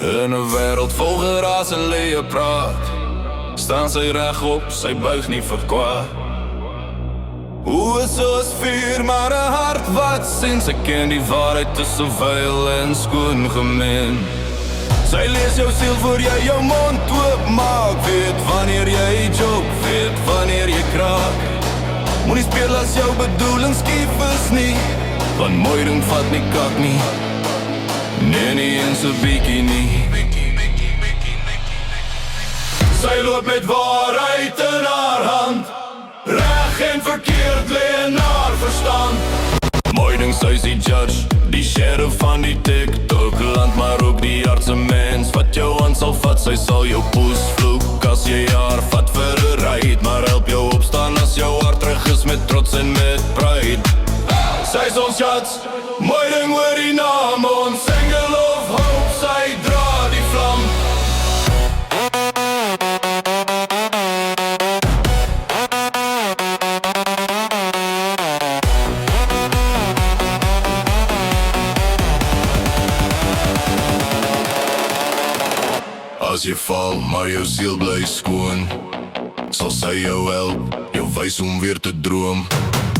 In 'n wêreld vol geraas en leë praat, staan sy regop, sy buig nie vir kwaad. Oë soos vuur, maar 'n hart wat sien. Sy ken die waarheid tussen vuil en skoon gemeen. Sy lees jou siel voor jy jou mond oopmaak. Weet wanneer jy joke, weet wanneer jy kraak. Moenie speel as jou bedoeling skief is nie, want mooi ding vat nie kak nie. Nee, nie eens 'n bietjie nie. Sy loop met waarheid in haar hand, reg en verkeerd lê in haar verstand. Mooi ding, sy is die judge, die sheriff van die TikTok land, maar ook die hardse mens wat jou aan sal vat. Sy sal jou poes vloek as jy haar vat vir 'n ride, maar help jou opstaan as jou hart terug is met trots en met pride. Sy is ons schat, mooi ding oor die naam, ons engel of hoop, sy dra die vlam. As jy val, maar jou siel bly skoon, sal sy jou help, jou wys om weer te droom.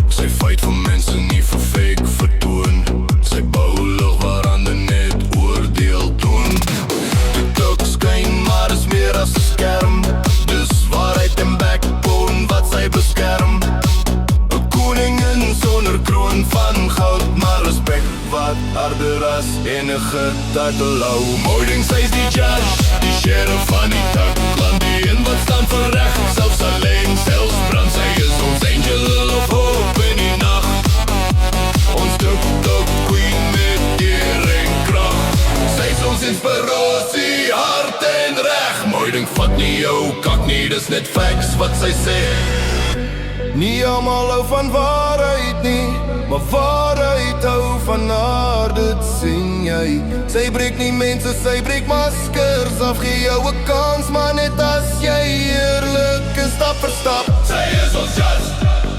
Sy fight vir mense, nie vir fake vertoon. Sy bou lig waar ander net oordeel toon. TikTok skyn, maar is meer as 'n skerm. Dis waarheid en backbone wat sy beskerm. 'n Koningin sonder kroon van goud, maar respek wat harder as enige titel hou. Mooi ding, sy is die judge, die sheriff van die takland, die een wat staan vir reg, selfs alleen, selfs brand. Sy is ons angel of hope in die nacht, ons TikTok queen met eer en krag. Sy is ons inspirasie, hart en reg. Mooi ding, vat nie jou kak nie, dis net facts wat sy sê. Nie almal hou van waarheid nie, maar waarheid hou van haar, dit sien jy. Sy breek nie mense, sy breek maskers af. Gee jou 'n kans, maar net as jy eerlik is, stap vir stap. Sy is ons judge,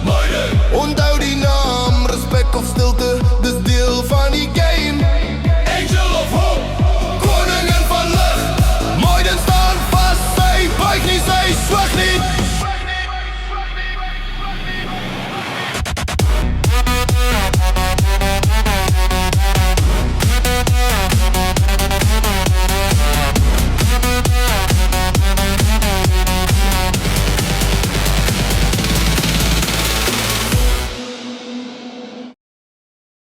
mooi ding. Onthou die naam, respek of stilte, dis deel van die game.